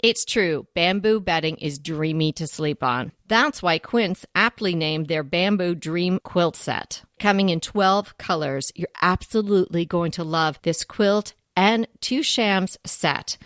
It's true, bamboo bedding is dreamy to sleep on. That's why Quince aptly named their Bamboo Dream Quilt Set. Coming in 12 colors, you're absolutely going to love this quilt and 2 shams set.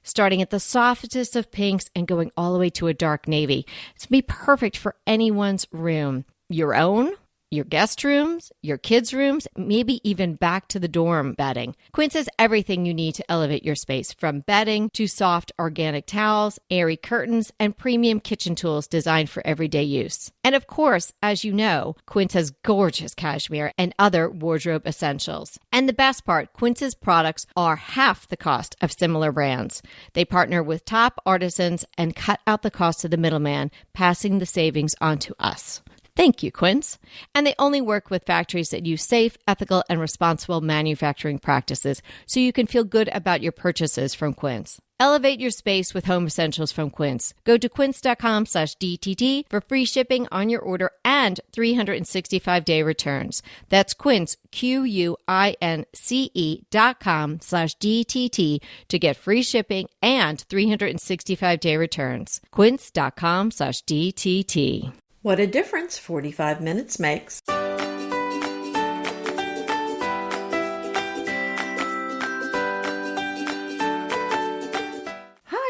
Starting at the softest of pinks and going all the way to a dark navy. It's going to be perfect for anyone's room. Your own, your guest rooms, your kids' rooms, maybe even back to the dorm bedding. Quince has everything you need to elevate your space, from bedding to soft organic towels, airy curtains, and premium kitchen tools designed for everyday use. And of course, as you know, Quince has gorgeous cashmere and other wardrobe essentials. And the best part, Quince's products are half the cost of similar brands. They partner with top artisans and cut out the cost of the middleman, passing the savings on to us. Thank you, Quince. And they only work with factories that use safe, ethical, and responsible manufacturing practices, so you can feel good about your purchases from Quince. Elevate your space with home essentials from Quince. Go to quince.com/DTT for free shipping on your order and 365-day returns. That's Quince, QUINCE.com/DTT to get free shipping and 365-day returns. Quince.com/DTT. What a difference 45 minutes makes. Hi,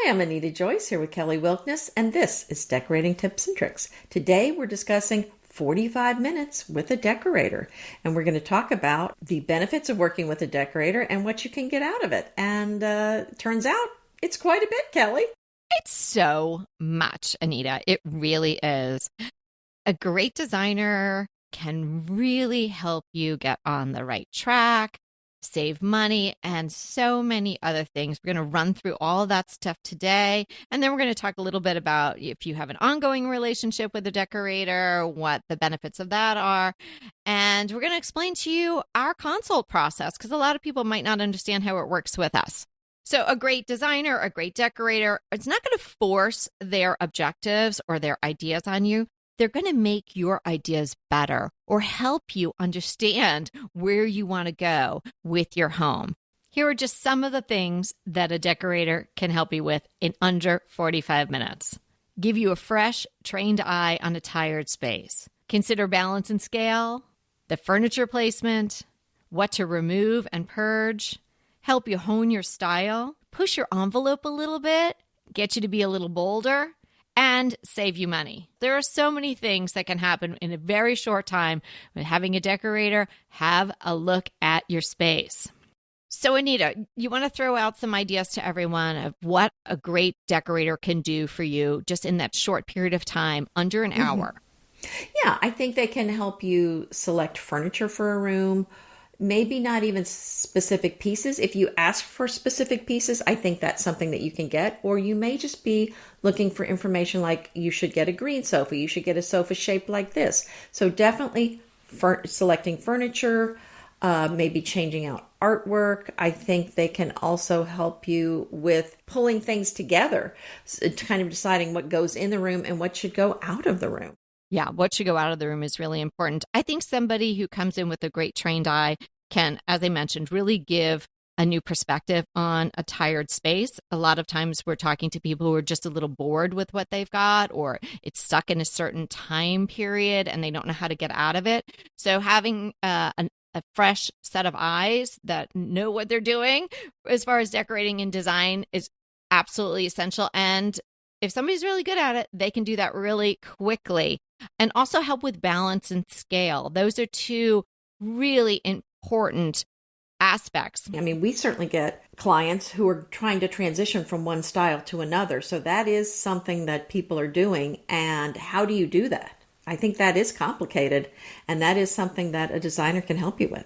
I'm Anita Joyce here with Kelly Wilkness, and this is Decorating Tips and Tricks. Today we're discussing 45 minutes with a decorator, and we're going to talk about the benefits of working with a decorator and what you can get out of it. And turns out it's quite a bit, Kelly. It's so much, Anita. It really is. A great designer can really help you get on the right track, save money, and so many other things. We're going to run through all that stuff today. And then we're going to talk a little bit about if you have an ongoing relationship with a decorator, what the benefits of that are. And we're going to explain to you our consult process, because a lot of people might not understand how it works with us. So a great designer, a great decorator, it's not going to force their objectives or their ideas on you. They're going to make your ideas better or help you understand where you want to go with your home. Here are just some of the things that a decorator can help you with in under 45 minutes. Give you a fresh, trained eye on a tired space. Consider balance and scale, the furniture placement, what to remove and purge, help you hone your style, push your envelope a little bit, get you to be a little bolder, and save you money. There are so many things that can happen in a very short time with having a decorator have a look at your space. So Anita, you want to throw out some ideas to everyone of what a great decorator can do for you just in that short period of time, under an hour. Yeah, I think they can help you select furniture for a room. Maybe not even specific pieces. If you ask for specific pieces, I think that's something that you can get. Or you may just be looking for information like you should get a green sofa, you should get a sofa shaped like this. So definitely selecting furniture, maybe changing out artwork. I think they can also help you with pulling things together, kind of deciding what goes in the room and what should go out of the room. Yeah, what should go out of the room is really important. I think somebody who comes in with a great trained eye can, as I mentioned, really give a new perspective on a tired space. A lot of times we're talking to people who are just a little bored with what they've got, or it's stuck in a certain time period and they don't know how to get out of it. So having a fresh set of eyes that know what they're doing as far as decorating and design is absolutely essential. And if somebody's really good at it, they can do that really quickly. And also help with balance and scale. Those are two really important aspects. I mean, we certainly get clients who are trying to transition from one style to another. So that is something that people are doing. And how do you do that? I think that is complicated. And that is something that a designer can help you with.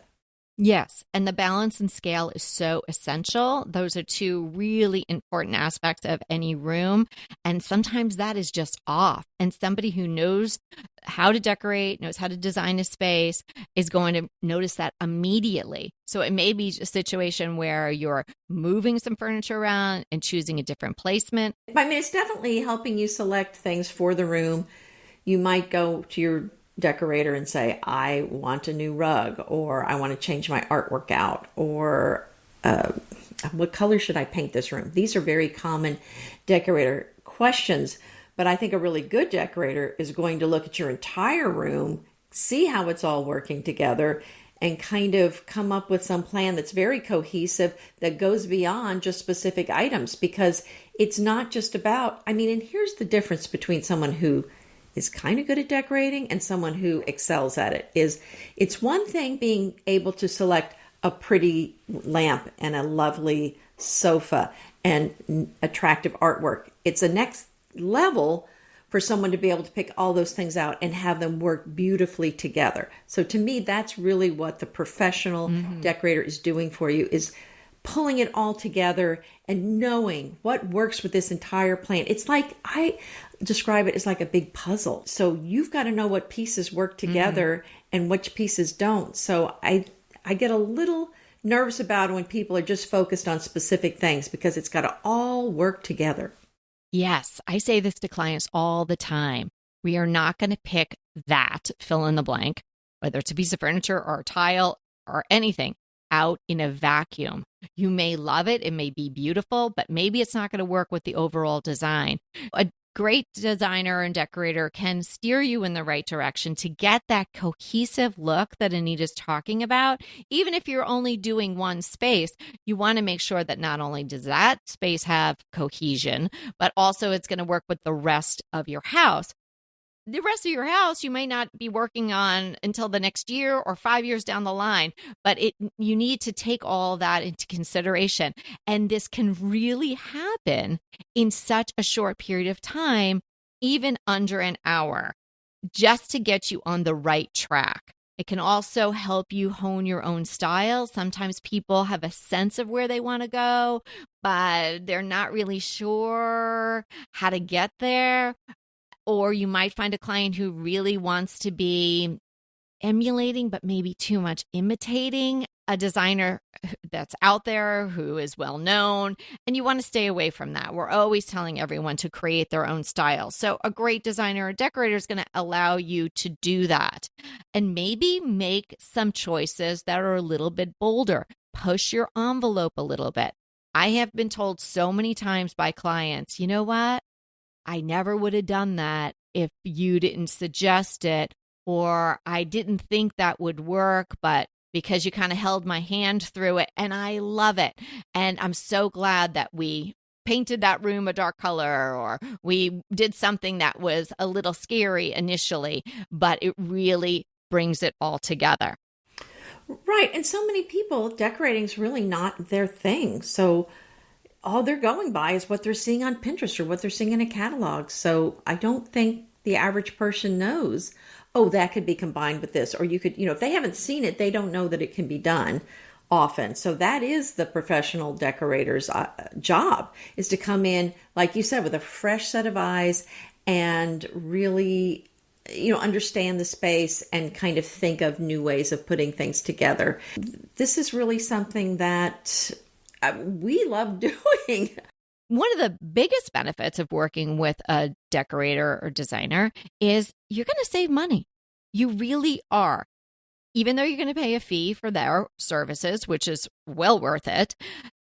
Yes. And the balance and scale is so essential. Those are two really important aspects of any room. And sometimes that is just off. And somebody who knows how to decorate, knows how to design a space, is going to notice that immediately. So it may be a situation where you're moving some furniture around and choosing a different placement. I mean, it's definitely helping you select things for the room. You might go to your decorator and say, I want a new rug, or I want to change my artwork out, or what color should I paint this room? These are very common decorator questions. But I think a really good decorator is going to look at your entire room, see how it's all working together, and kind of come up with some plan that's very cohesive that goes beyond just specific items, because it's not just about, I mean, and here's the difference between someone who is kind of good at decorating and someone who excels at it is it's one thing being able to select a pretty lamp and a lovely sofa and attractive artwork. It's a next level for someone to be able to pick all those things out and have them work beautifully together. So to me, that's really what the professional decorator is doing for you, is pulling it all together and knowing what works with this entire plan. It's like, I describe it as like a big puzzle. So you've got to know what pieces work together and which pieces don't. So I get a little nervous about when people are just focused on specific things, because it's got to all work together. Yes, I say this to clients all the time. We are not going to pick that fill in the blank, whether it's a piece of furniture or a tile or anything, out in a vacuum. You may love it. It may be beautiful, but maybe it's not going to work with the overall design. A great designer and decorator can steer you in the right direction to get that cohesive look that Anita's talking about. Even if you're only doing one space, you want to make sure that not only does that space have cohesion, but also it's going to work with the rest of your house. The rest of your house you may not be working on until the next year or 5 years down the line, but you need to take all that into consideration. And this can really happen in such a short period of time, even under an hour, just to get you on the right track. It can also help you hone your own style. Sometimes people have a sense of where they want to go, but they're not really sure how to get there. Or you might find a client who really wants to be emulating, but maybe too much imitating a designer that's out there who is well known, and you want to stay away from that. We're always telling everyone to create their own style. So a great designer or decorator is going to allow you to do that, and maybe make some choices that are a little bit bolder. Push your envelope a little bit. I have been told so many times by clients, you know what? I never would have done that if you didn't suggest it, or I didn't think that would work, but because you kind of held my hand through it, and I love it. And I'm so glad that we painted that room a dark color, or we did something that was a little scary initially, but it really brings it all together. Right. And so many people, decorating is really not their thing. So all they're going by is what they're seeing on Pinterest or what they're seeing in a catalog. So I don't think the average person knows, oh, that could be combined with this. Or you could, if they haven't seen it, they don't know that it can be done often. So that is the professional decorator's job, is to come in, like you said, with a fresh set of eyes and really, understand the space and kind of think of new ways of putting things together. This is really something that we love doing. One of the biggest benefits of working with a decorator or designer is you're going to save money. You really are. Even though you're going to pay a fee for their services, which is well worth it,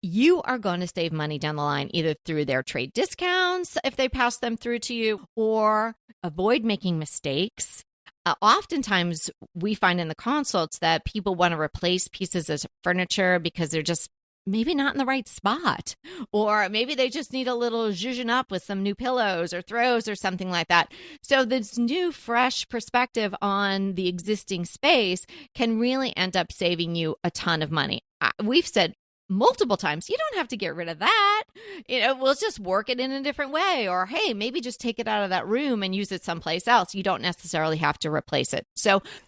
you are going to save money down the line, either through their trade discounts, if they pass them through to you, or avoid making mistakes. Oftentimes, we find in the consults that people want to replace pieces of furniture because they're just maybe not in the right spot, or maybe they just need a little zhuzhing up with some new pillows or throws or something like that. So this new, fresh perspective on the existing space can really end up saving you a ton of money. We've said multiple times, you don't have to get rid of that. We'll just work it in a different way. Or, hey, maybe just take it out of that room and use it someplace else. You don't necessarily have to replace it.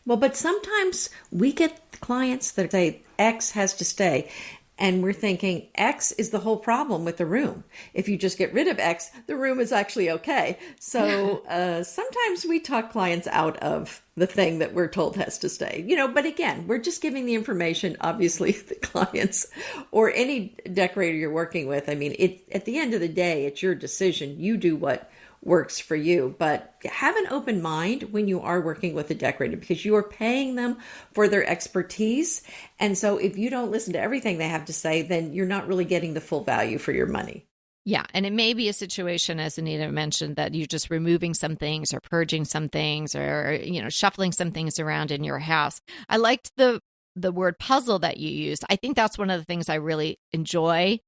But sometimes we get clients that say X has to stay. And we're thinking X is the whole problem with the room. If you just get rid of X, the room is actually okay. So sometimes we talk clients out of the thing that we're told has to stay. But again, we're just giving the information, obviously, the clients or any decorator you're working with. I mean, at the end of the day, it's your decision. You do what works for you. But have an open mind when you are working with a decorator, because you are paying them for their expertise. And so if you don't listen to everything they have to say, then you're not really getting the full value for your money. Yeah. And it may be a situation, as Anita mentioned, that you're just removing some things or purging some things or, shuffling some things around in your house. I liked the word puzzle that you used. I think that's one of the things I really enjoy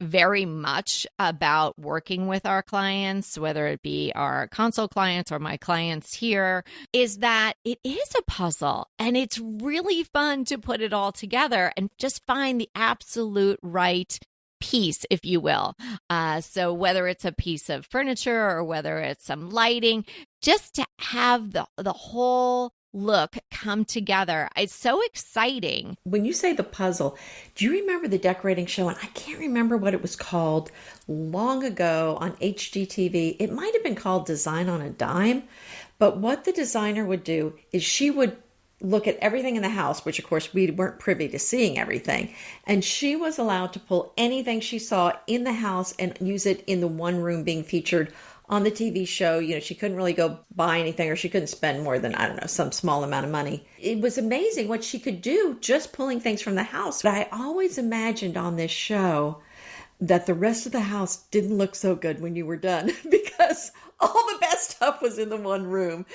very much about working with our clients, whether it be our console clients or my clients here, is that it is a puzzle and it's really fun to put it all together and just find the absolute right piece, if you will. So whether it's a piece of furniture or whether it's some lighting, just to have the whole look come together. It's so exciting. When you say the puzzle, do you remember the decorating show? And I can't remember what it was called long ago on HGTV. It might have been called Design on a Dime. But what the designer would do is she would look at everything in the house, which of course we weren't privy to seeing everything. And she was allowed to pull anything she saw in the house and use it in the one room being featured on the TV show. She couldn't really go buy anything, or she couldn't spend more than, I don't know, some small amount of money. It was amazing what she could do just pulling things from the house. But I always imagined on this show that the rest of the house didn't look so good when you were done because all the best stuff was in the one room.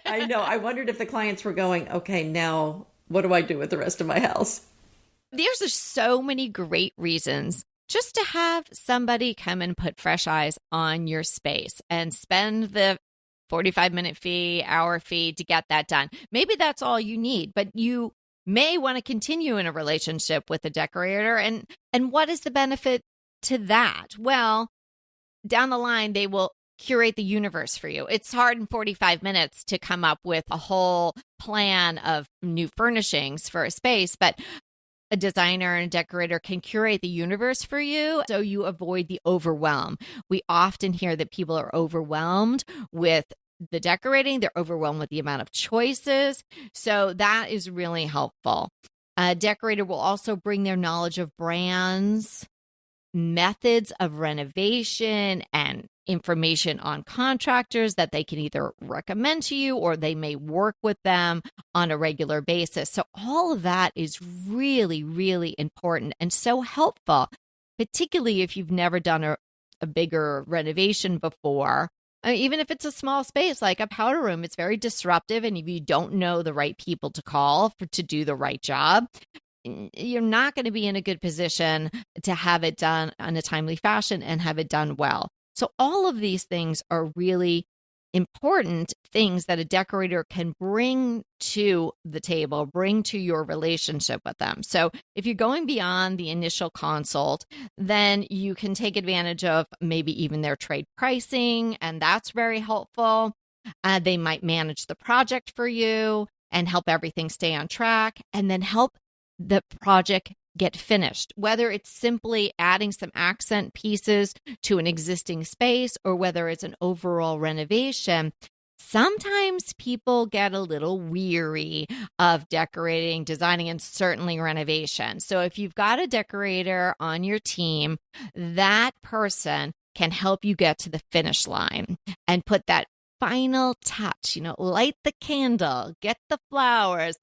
I know. I wondered if the clients were going, okay, now what do I do with the rest of my house? There's just so many great reasons just to have somebody come and put fresh eyes on your space and spend the 45-minute fee, hour fee to get that done. Maybe that's all you need, but you may want to continue in a relationship with a decorator. And what is the benefit to that? Well, down the line, they will curate the universe for you. It's hard in 45 minutes to come up with a whole plan of new furnishings for a space, but a designer and a decorator can curate the universe for you so you avoid the overwhelm. We often hear that people are overwhelmed with the decorating. They're overwhelmed with the amount of choices. So that is really helpful. A decorator will also bring their knowledge of brands, methods of renovation, and information on contractors that they can either recommend to you or they may work with them on a regular basis. So all of that is really, really important and so helpful, particularly if you've never done a bigger renovation before. Even if it's a small space like a powder room, it's very disruptive. And if you don't know the right people to call to do the right job, you're not going to be in a good position to have it done in a timely fashion and have it done well. So all of these things are really important things that a decorator can bring to the table, bring to your relationship with them. So if you're going beyond the initial consult, then you can take advantage of maybe even their trade pricing, and that's very helpful. They might manage the project for you and help everything stay on track, and then help the project get finished, whether it's simply adding some accent pieces to an existing space or whether it's an overall renovation. Sometimes people get a little weary of decorating, designing, and certainly renovation. So if you've got a decorator on your team, that person can help you get to the finish line and put that final touch, light the candle, get the flowers,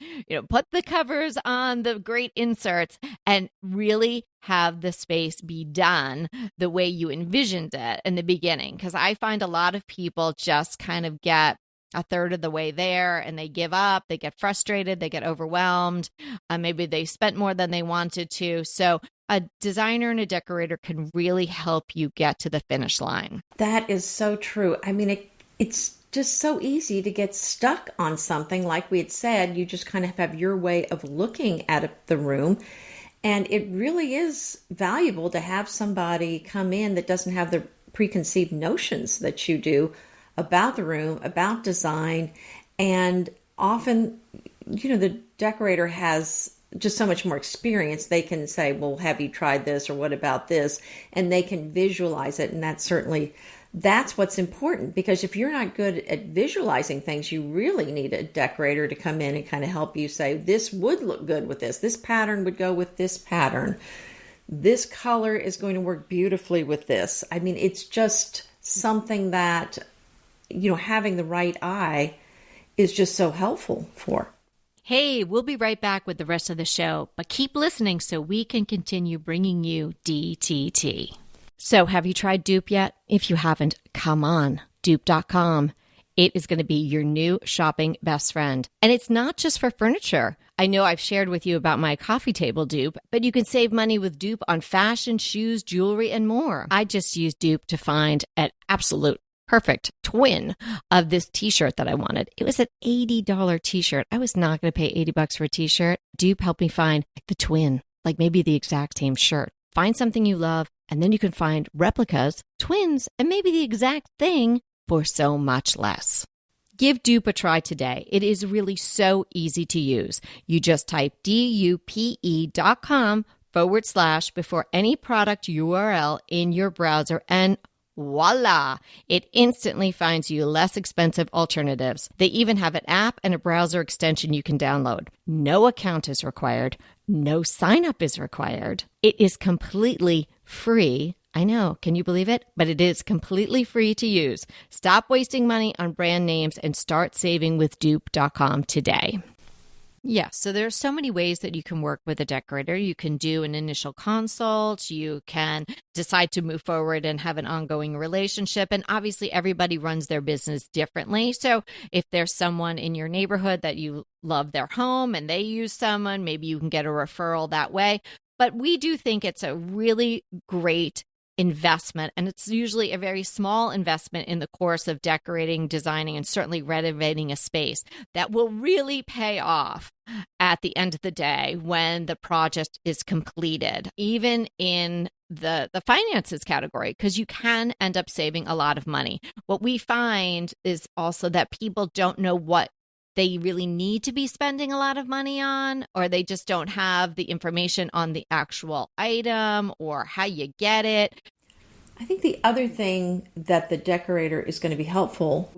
put the covers on the great inserts, and really have the space be done the way you envisioned it in the beginning. Because I find a lot of people just kind of get a third of the way there and they give up, they get frustrated, they get overwhelmed. Maybe they spent more than they wanted to. So a designer and a decorator can really help you get to the finish line. That is so true. I mean, it's just so easy to get stuck on something. Like we had said, you just kind of have your way of looking at the room. And it really is valuable to have somebody come in that doesn't have the preconceived notions that you do about the room, about design. And often, the decorator has just so much more experience. They can say, well, have you tried this? Or what about this? And they can visualize it. And that's what's important, because if you're not good at visualizing things, you really need a decorator to come in and kind of help you say, this would look good with this. This pattern would go with this pattern. This color is going to work beautifully with this. I mean, it's just something that, having the right eye is just so helpful for. Hey, we'll be right back with the rest of the show, but keep listening so we can continue bringing you DTT. So have you tried Dupe yet? If you haven't, come on, dupe.com. It is going to be your new shopping best friend. And it's not just for furniture. I know I've shared with you about my coffee table dupe, but you can save money with Dupe on fashion, shoes, jewelry, and more. I just used Dupe to find an absolute perfect twin of this t-shirt that I wanted. It was an $80 t-shirt. I was not going to pay $80 for a t-shirt. Dupe helped me find the twin, like maybe the exact same shirt. Find something you love, and then you can find replicas, twins, and maybe the exact thing for so much less. Give Dupe a try today. It is really so easy to use. You just type dupe.com / before any product URL in your browser, and voila! It instantly finds you less expensive alternatives. They even have an app and a browser extension you can download. No account is required. No sign up is required. It is completely free. I know, can you believe it? But it is completely free to use. Stop wasting money on brand names and start saving with dupe.com today. Yes, so there are so many ways that you can work with a decorator. You can do an initial consult. You can decide to move forward and have an ongoing relationship. And obviously, everybody runs their business differently. So if there's someone in your neighborhood that you love their home and they use someone, maybe you can get a referral that way. But we do think it's a really great investment, and it's usually a very small investment in the course of decorating, designing, and certainly renovating a space that will really pay off at the end of the day when the project is completed, even in the finances category, because you can end up saving a lot of money. What we find is also that people don't know what they really need to be spending a lot of money on, or they just don't have the information on the actual item or how you get it. I think the other thing that the decorator is going to be helpful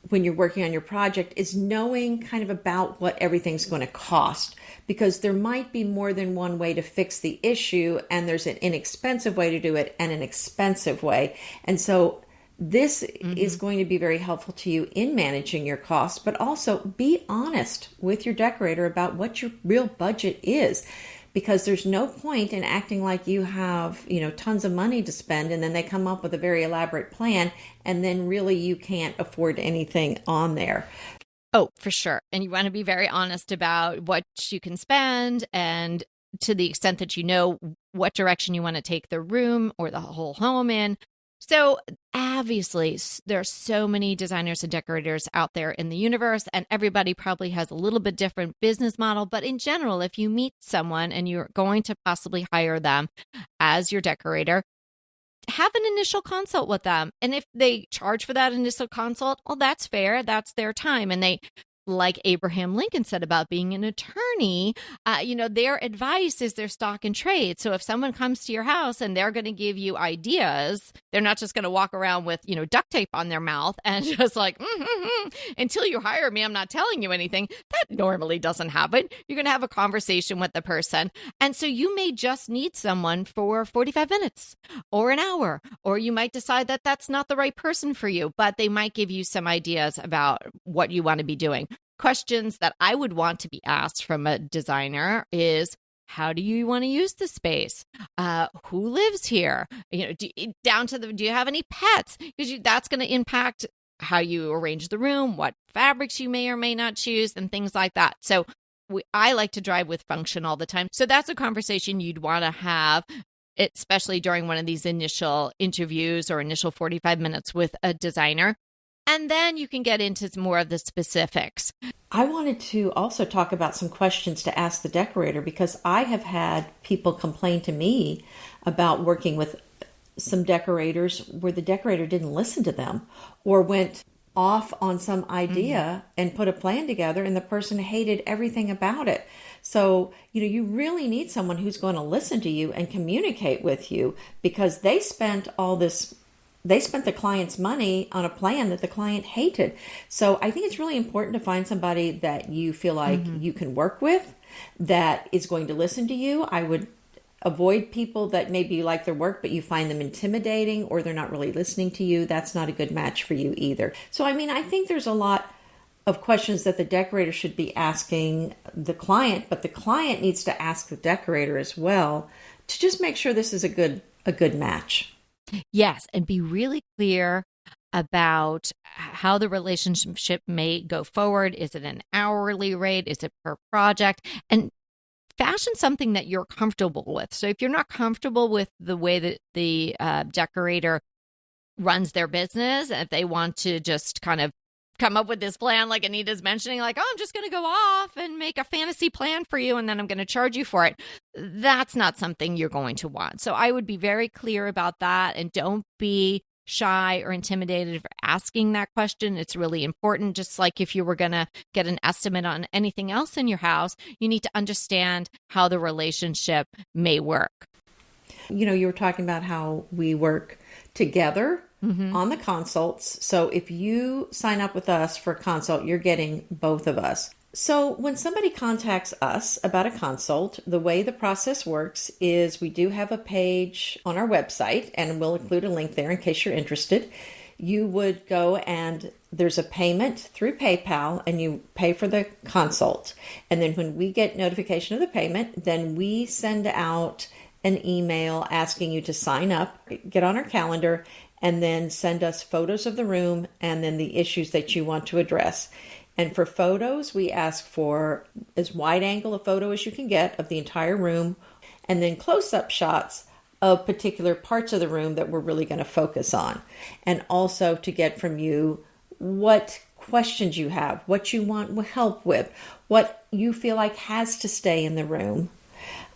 when you're working on your project is knowing kind of about what everything's going to cost, because there might be more than one way to fix the issue, and there's an inexpensive way to do it and an expensive way. And so this is going to be very helpful to you in managing your costs, but also be honest with your decorator about what your real budget is, because there's no point in acting like you have, tons of money to spend, and then they come up with a very elaborate plan, and then really you can't afford anything on there. Oh, for sure. And you want to be very honest about what you can spend, and to the extent that you know what direction you want to take the room or the whole home in. So obviously, there are so many designers and decorators out there in the universe, and everybody probably has a little bit different business model. But in general, if you meet someone and you're going to possibly hire them as your decorator, have an initial consult with them. And if they charge for that initial consult, well, that's fair. That's their time. And they, like Abraham Lincoln said about being an attorney, their advice is their stock and trade. So if someone comes to your house and they're going to give you ideas, they're not just going to walk around with, duct tape on their mouth and just like, until you hire me, I'm not telling you anything. That normally doesn't happen. You're going to have a conversation with the person. And so you may just need someone for 45 minutes or an hour, or you might decide that that's not the right person for you, but they might give you some ideas about what you want to be doing. Questions that I would want to be asked from a designer is, how do you want to use the space? Who lives here? Do you have any pets? Because that's going to impact how you arrange the room, what fabrics you may or may not choose, and things like that. So I like to drive with function all the time. So that's a conversation you'd want to have, especially during one of these initial interviews or initial 45 minutes with a designer. And then you can get into more of the specifics. I wanted to also talk about some questions to ask the decorator, because I have had people complain to me about working with some decorators where the decorator didn't listen to them or went off on some idea and put a plan together, and the person hated everything about it. So, you really need someone who's going to listen to you and communicate with you, because they spent the client's money on a plan that the client hated. So I think it's really important to find somebody that you feel like you can work with, that is going to listen to you. I would avoid people that maybe you like their work, but you find them intimidating or they're not really listening to you, that's not a good match for you either. So, I mean, I think there's a lot of questions that the decorator should be asking the client, but the client needs to ask the decorator as well to just make sure this is a good match. Yes, and be really clear about how the relationship may go forward. Is it an hourly rate? Is it per project? And fashion something that you're comfortable with. So if you're not comfortable with the way that the decorator runs their business, if they want to just kind of come up with this plan like Anita's mentioning, like, oh, I'm just going to go off and make a fantasy plan for you and then I'm going to charge you for it. That's not something you're going to want. So I would be very clear about that, and don't be shy or intimidated for asking that question. It's really important. Just like if you were going to get an estimate on anything else in your house, you need to understand how the relationship may work. You know, you were talking about how we work together on the consults. So if you sign up with us for a consult, you're getting both of us. So when somebody contacts us about a consult, the way the process works is we do have a page on our website, and we'll include a link there in case you're interested. You would go and there's a payment through PayPal, and you pay for the consult. And then when we get notification of the payment, then we send out an email asking you to sign up, get on our calendar, and then send us photos of the room and then the issues that you want to address. And for photos, we ask for as wide angle a photo as you can get of the entire room, and then close-up shots of particular parts of the room that we're really going to focus on. And also to get from you what questions you have, what you want help with, what you feel like has to stay in the room.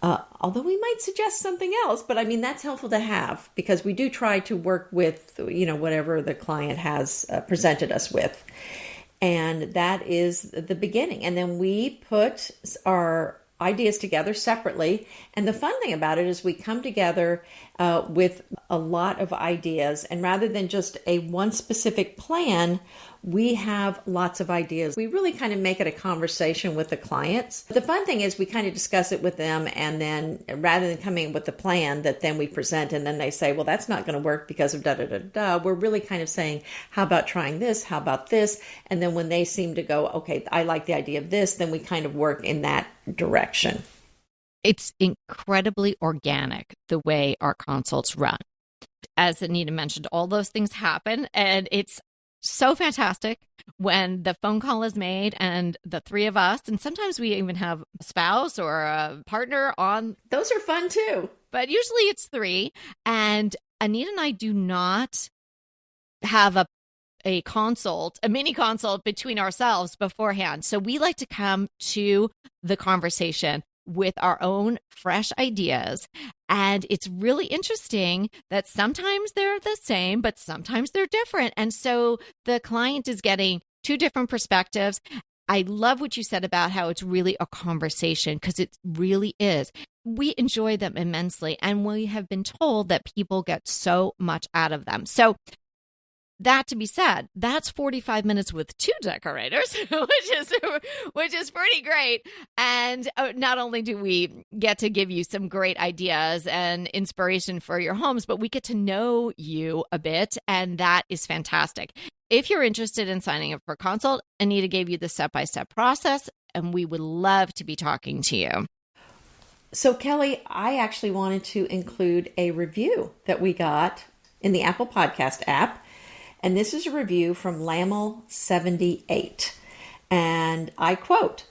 Although we might suggest something else, but I mean, that's helpful to have because we do try to work with, whatever the client has presented us with. And that is the beginning. And then we put our ideas together separately. And the fun thing about it is we come together with a lot of ideas. And rather than just a one specific plan, we have lots of ideas. We really kind of make it a conversation with the clients. The fun thing is we kind of discuss it with them, and then rather than coming with the plan that then we present and then they say, well, that's not going to work because of da-da-da-da, we're really kind of saying, how about trying this? How about this? And then when they seem to go, okay, I like the idea of this, then we kind of work in that direction. It's incredibly organic the way our consults run. As Anita mentioned, all those things happen, and it's so fantastic when the phone call is made and the three of us, and sometimes we even have a spouse or a partner on. Those are fun too. But usually it's three. And Anita and I do not have a mini consult between ourselves beforehand. So we like to come to the conversation with our own fresh ideas. And it's really interesting that sometimes they're the same, but sometimes they're different. And so the client is getting two different perspectives. I love what you said about how it's really a conversation, because it really is. We enjoy them immensely. And we have been told that people get so much out of them. So that to be said, that's 45 minutes with two decorators, which is pretty great. And not only do we get to give you some great ideas and inspiration for your homes, but we get to know you a bit, and that is fantastic. If you're interested in signing up for a consult, Anita gave you the step-by-step process, and we would love to be talking to you. So Kelly, I actually wanted to include a review that we got in the Apple Podcast app. And this is a review from Lamel78. And I quote,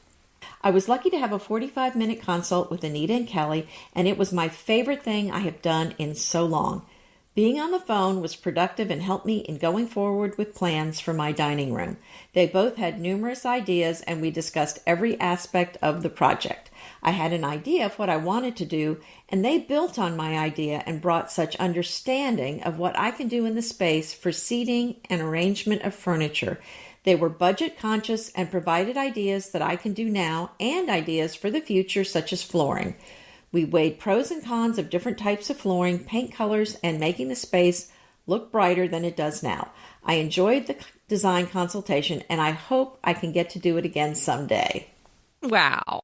I was lucky to have a 45-minute consult with Anita and Kelly, and it was my favorite thing I have done in so long. Being on the phone was productive and helped me in going forward with plans for my dining room. They both had numerous ideas, and we discussed every aspect of the project. I had an idea of what I wanted to do, and they built on my idea and brought such understanding of what I can do in the space for seating and arrangement of furniture. They were budget conscious and provided ideas that I can do now and ideas for the future, such as flooring. We weighed pros and cons of different types of flooring, paint colors, and making the space look brighter than it does now. I enjoyed the design consultation, and I hope I can get to do it again someday. Wow.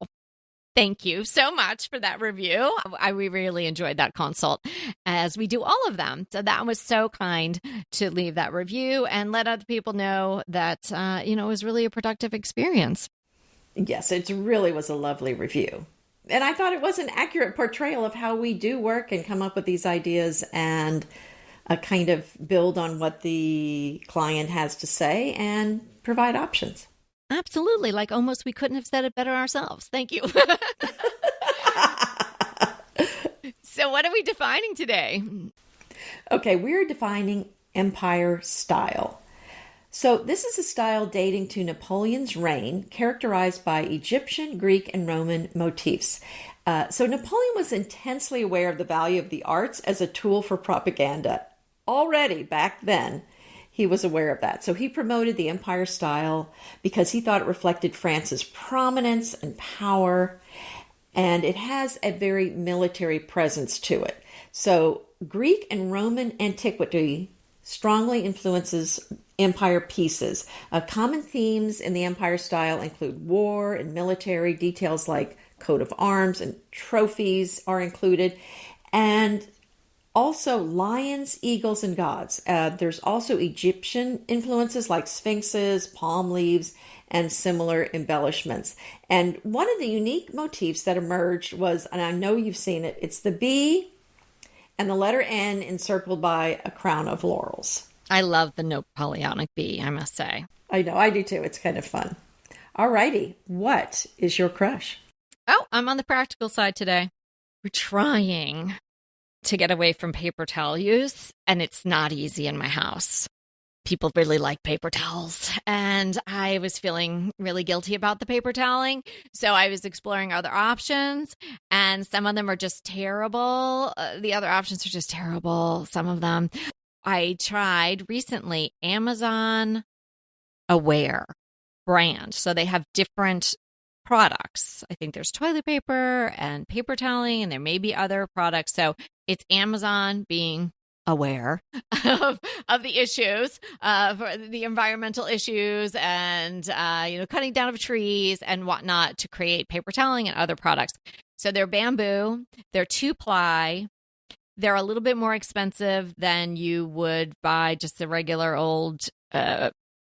Thank you so much for that review. We really enjoyed that consult, as we do all of them. So that was so kind to leave that review and let other people know that, it was really a productive experience. Yes, it really was a lovely review. And I thought it was an accurate portrayal of how we do work and come up with these ideas and kind of build on what the client has to say and provide options. Absolutely. Like almost we couldn't have said it better ourselves. Thank you. So what are we defining today? Okay, we're defining empire style. So this is a style dating to Napoleon's reign, characterized by Egyptian, Greek, and Roman motifs. So Napoleon was intensely aware of the value of the arts as a tool for propaganda. Already back then, he was aware of that. So he promoted the empire style because he thought it reflected France's prominence and power, and it has a very military presence to it. So Greek and Roman antiquity strongly influences empire pieces. Common themes in the empire style include war and military. Details like coat of arms and trophies are included. And also lions, eagles, and gods. There's also Egyptian influences like sphinxes, palm leaves, and similar embellishments. And one of the unique motifs that emerged was, and I know you've seen it, it's the bee and the letter N encircled by a crown of laurels. I love the Napoleonic bee, I must say. I know, I do too. It's kind of fun. All righty. What is your crush? Oh, I'm on the practical side today. We're trying to get away from paper towel use, and it's not easy in my house. People really like paper towels, and I was feeling really guilty about the paper toweling, so I was exploring other options, and some of them are just terrible. The other options are just terrible, some of them. I tried recently Amazon Aware brand, so they have different products. I think there's toilet paper and paper toweling, and there may be other products. So it's Amazon being aware of the issues, for the environmental issues, and cutting down of trees and whatnot to create paper toweling and other products. So they're bamboo, they're 2-ply, they're a little bit more expensive than you would buy just the regular old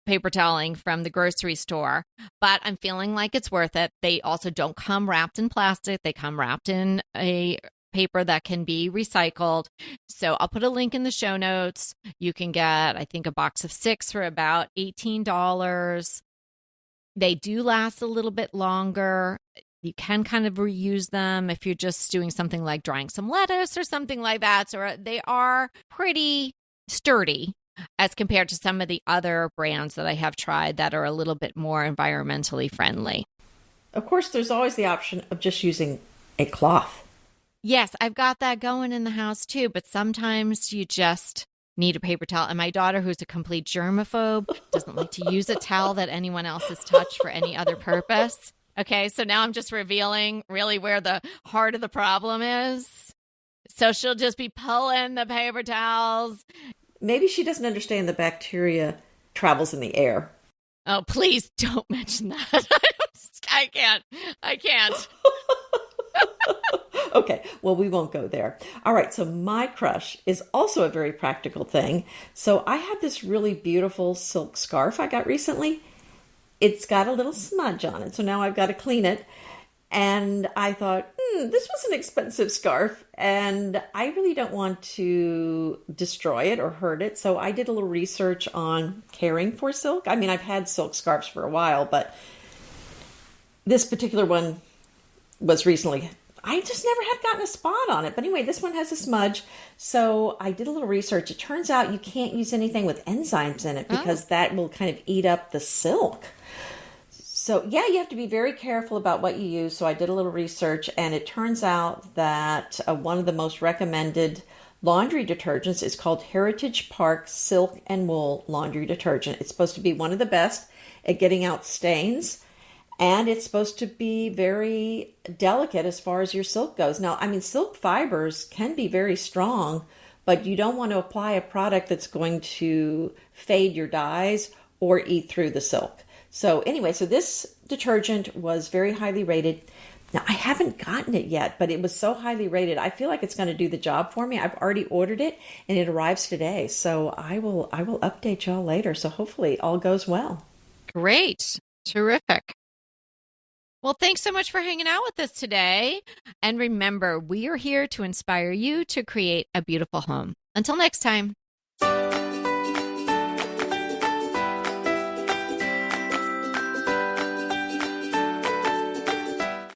paper toweling from the grocery store, but I'm feeling like it's worth it. They also don't come wrapped in plastic. They come wrapped in a paper that can be recycled. So I'll put a link in the show notes. You can get, I think, a box of 6 for about $18. They do last a little bit longer. You can kind of reuse them if you're just doing something like drying some lettuce or something like that. So they are pretty sturdy as compared to some of the other brands that I have tried that are a little bit more environmentally friendly. Of course, there's always the option of just using a cloth. Yes, I've got that going in the house too, but sometimes you just need a paper towel. And my daughter, who's a complete germaphobe, doesn't like to use a towel that anyone else has touched for any other purpose. Okay, so now I'm just revealing really where the heart of the problem is. So she'll just be pulling the paper towels. Maybe she doesn't understand the bacteria travels in the air. Oh, please don't mention that. I can't. Okay, well, we won't go there. All right, so my crush is also a very practical thing. So I have this really beautiful silk scarf I got recently. It's got a little smudge on it, so now I've got to clean it. And I thought, this was an expensive scarf, and I really don't want to destroy it or hurt it. So I did a little research on caring for silk. I mean, I've had silk scarves for a while, but this particular one was recently, I just never had gotten a spot on it. But anyway, this one has a smudge. So I did a little research. It turns out you can't use anything with enzymes in it because that will kind of eat up the silk. So yeah, you have to be very careful about what you use. So I did a little research, and it turns out that one of the most recommended laundry detergents is called Heritage Park Silk and Wool Laundry Detergent. It's supposed to be one of the best at getting out stains, and it's supposed to be very delicate as far as your silk goes. Now, I mean, silk fibers can be very strong, but you don't want to apply a product that's going to fade your dyes or eat through the silk. So anyway, so this detergent was very highly rated. Now, I haven't gotten it yet, but it was so highly rated. I feel like it's going to do the job for me. I've already ordered it and it arrives today. So I will update y'all later. So hopefully all goes well. Great. Terrific. Well, thanks so much for hanging out with us today. And remember, we are here to inspire you to create a beautiful home. Until next time.